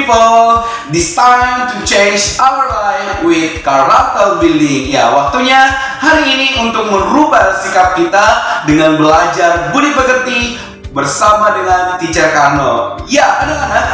people, this time to change our life with character building. Ya, waktunya hari ini untuk merubah sikap kita dengan belajar budi pekerti bersama dengan Teacher Karno. Ya, anak-anak,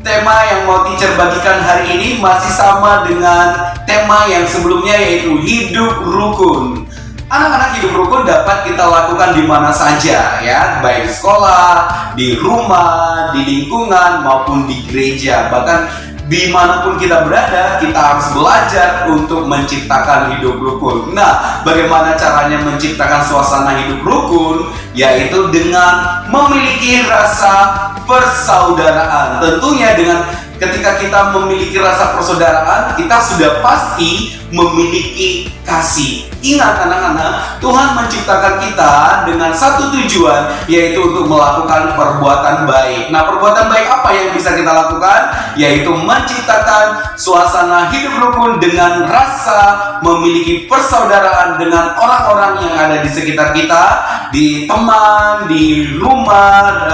tema yang mau teacher bagikan hari ini masih sama dengan tema yang sebelumnya, yaitu hidup rukun. Anak-anak, hidup rukun dapat kita lakukan di mana saja, ya, baik di sekolah, di rumah, di lingkungan, maupun di gereja. Bahkan dimanapun kita berada, kita harus belajar untuk menciptakan hidup rukun. Nah, bagaimana caranya menciptakan suasana hidup rukun? Yaitu dengan memiliki rasa persaudaraan. Tentunya dengan ketika kita memiliki rasa persaudaraan, kita sudah pasti memiliki kasih. Ingat anak-anak, Tuhan menciptakan kita dengan satu tujuan, yaitu untuk melakukan perbuatan baik. Nah, perbuatan baik apa yang bisa kita lakukan? Yaitu menciptakan suasana hidup rukun dengan rasa memiliki persaudaraan dengan orang-orang yang ada di sekitar kita, di teman, di rumah,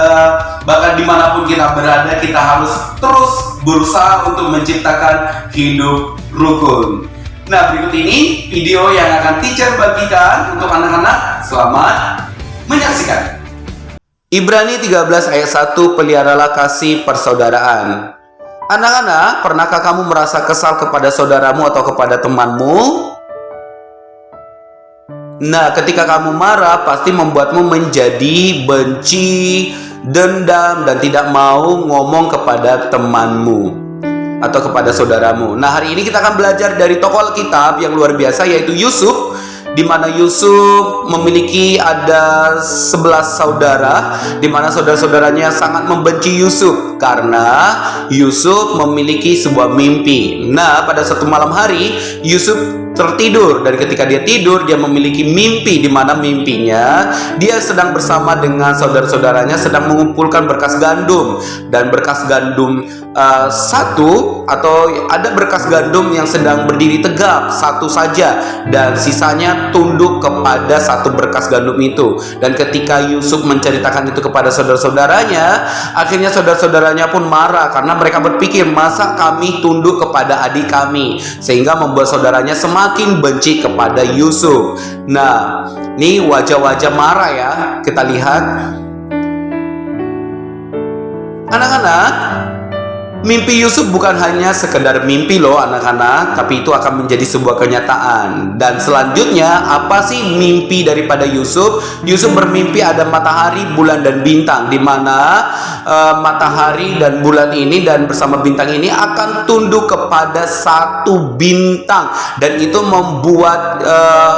bahkan dimanapun kita berada, kita harus terus berusaha untuk menciptakan hidup rukun. Nah, berikut ini video yang akan teacher bagikan untuk anak-anak. Selamat menyaksikan. Ibrani 13 ayat 1, peliharalah kasih persaudaraan. Anak-anak, pernahkah kamu merasa kesal kepada saudaramu atau kepada temanmu? Nah, ketika kamu marah, pasti membuatmu menjadi benci, dendam, dan tidak mau ngomong kepada temanmu atau kepada saudaramu. Nah, hari ini kita akan belajar dari tokoh Alkitab yang luar biasa, yaitu Yusuf, di mana Yusuf memiliki ada 11 saudara, di mana saudara-saudaranya sangat membenci Yusuf karena Yusuf memiliki sebuah mimpi. Nah, pada satu malam hari Yusuf tertidur, dan ketika dia tidur dia memiliki mimpi, di mana mimpinya dia sedang bersama dengan saudara-saudaranya sedang mengumpulkan berkas gandum, dan berkas gandum satu, atau ada berkas gandum yang sedang berdiri tegak satu saja, dan sisanya tunduk kepada satu berkas gandum itu. Dan ketika Yusuf menceritakan itu kepada saudara-saudaranya, akhirnya saudara-saudaranya pun marah karena mereka berpikir, masa kami tunduk kepada adik kami, sehingga membuat saudaranya semakin benci kepada Yusuf. Nah, ini wajah-wajah marah ya, kita lihat. Anak-anak, mimpi Yusuf bukan hanya sekedar mimpi loh anak-anak, tapi itu akan menjadi sebuah kenyataan. Dan selanjutnya, apa sih mimpi daripada Yusuf? Yusuf bermimpi ada matahari, bulan, dan bintang, di mana matahari dan bulan ini dan bersama bintang ini akan tunduk kepada satu bintang, dan itu membuat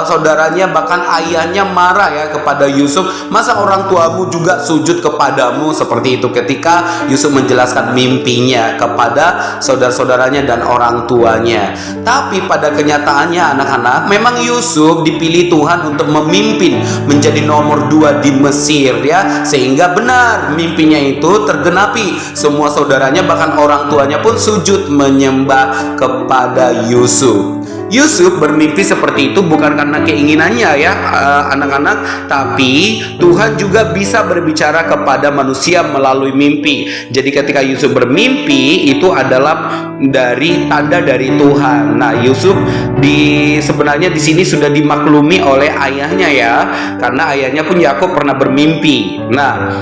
saudaranya, bahkan ayahnya marah ya kepada Yusuf. Masa orang tuamu juga sujud kepadamu? Seperti itu ketika Yusuf menjelaskan mimpinya kepada saudara-saudaranya dan orang tuanya. Tapi pada kenyataannya anak-anak, memang Yusuf dipilih Tuhan untuk memimpin, menjadi nomor 2 di Mesir ya, sehingga benar mimpinya itu tergenapi. Semua saudaranya bahkan orang tuanya pun sujud menyembah kepada Yusuf. Yusuf bermimpi seperti itu bukan karena keinginannya ya anak-anak, tapi Tuhan juga bisa berbicara kepada manusia melalui mimpi. Jadi ketika Yusuf bermimpi, itu adalah dari tanda dari Tuhan. Nah, Yusuf sebenarnya di sini sudah dimaklumi oleh ayahnya ya, karena ayahnya pun Yakub pernah bermimpi. Nah,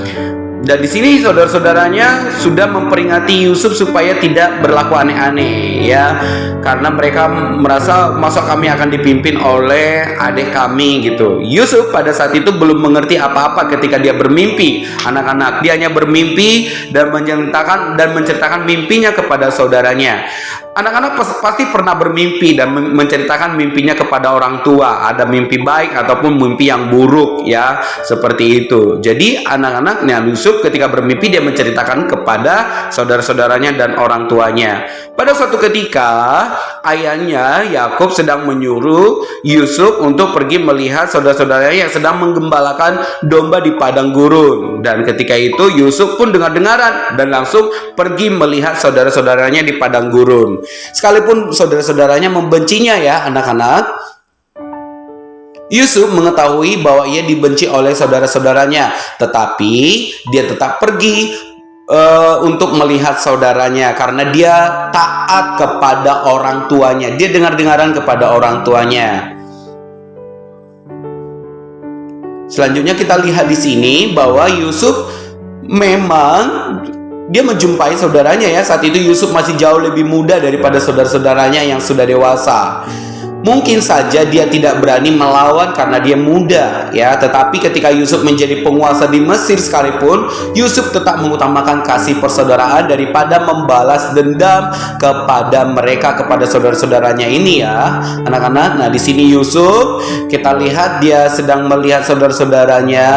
dan di sini saudara-saudaranya sudah memperingati Yusuf supaya tidak berlaku aneh-aneh ya, karena mereka merasa masa kami akan dipimpin oleh adik kami gitu. Yusuf pada saat itu belum mengerti apa-apa ketika dia bermimpi. Anak-anak, dia hanya bermimpi dan menceritakan mimpinya kepada saudaranya. Anak-anak pasti pernah bermimpi dan menceritakan mimpinya kepada orang tua. Ada mimpi baik ataupun mimpi yang buruk ya, seperti itu. Jadi anak-anak, Yusuf ketika bermimpi dia menceritakan kepada saudara-saudaranya dan orang tuanya. Pada suatu ketika ayahnya Yakub sedang menyuruh Yusuf untuk pergi melihat saudara-saudaranya yang sedang menggembalakan domba di padang gurun. Dan ketika itu Yusuf pun dengar-dengaran dan langsung pergi melihat saudara-saudaranya di padang gurun. Sekalipun saudara-saudaranya membencinya ya anak-anak, Yusuf mengetahui bahwa ia dibenci oleh saudara-saudaranya, tetapi dia tetap pergi untuk melihat saudaranya karena dia taat kepada orang tuanya. Dia dengar-dengaran kepada orang tuanya. Selanjutnya kita lihat di sini bahwa Yusuf memang dia menjumpai saudaranya ya. Saat itu Yusuf masih jauh lebih muda daripada saudara-saudaranya yang sudah dewasa. Mungkin saja dia tidak berani melawan karena dia muda ya, tetapi ketika Yusuf menjadi penguasa di Mesir sekalipun, Yusuf tetap mengutamakan kasih persaudaraan daripada membalas dendam kepada mereka, kepada saudara-saudaranya ini ya, anak-anak. Nah, di sini Yusuf kita lihat dia sedang melihat saudara-saudaranya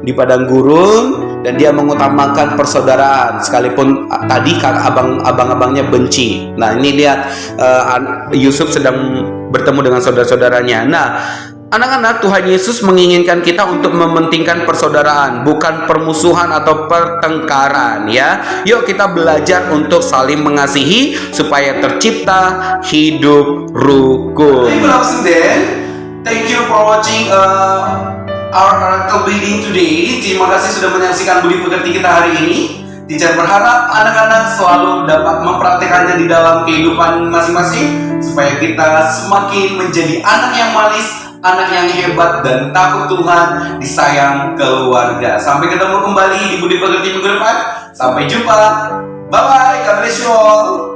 di padang gurun dan dia mengutamakan persaudaraan sekalipun tadi abang-abangnya benci. Nah, ini lihat Yusuf sedang bertemu dengan saudara-saudaranya. Nah, anak-anak, Tuhan Yesus menginginkan kita untuk mementingkan persaudaraan, bukan permusuhan atau pertengkaran ya. Yuk kita belajar untuk saling mengasihi supaya tercipta hidup rukun. Thank you for watching our character building today. Terima kasih sudah menyaksikan Budi Pekerti kita hari ini. Teacher berharap anak-anak selalu dapat mempraktekannya di dalam kehidupan masing-masing supaya kita semakin menjadi anak yang manis, anak yang hebat dan takut Tuhan, disayang keluarga. Sampai ketemu kembali di Budi Pekerti minggu depan. Sampai jumpa. Bye bye. God bless you all.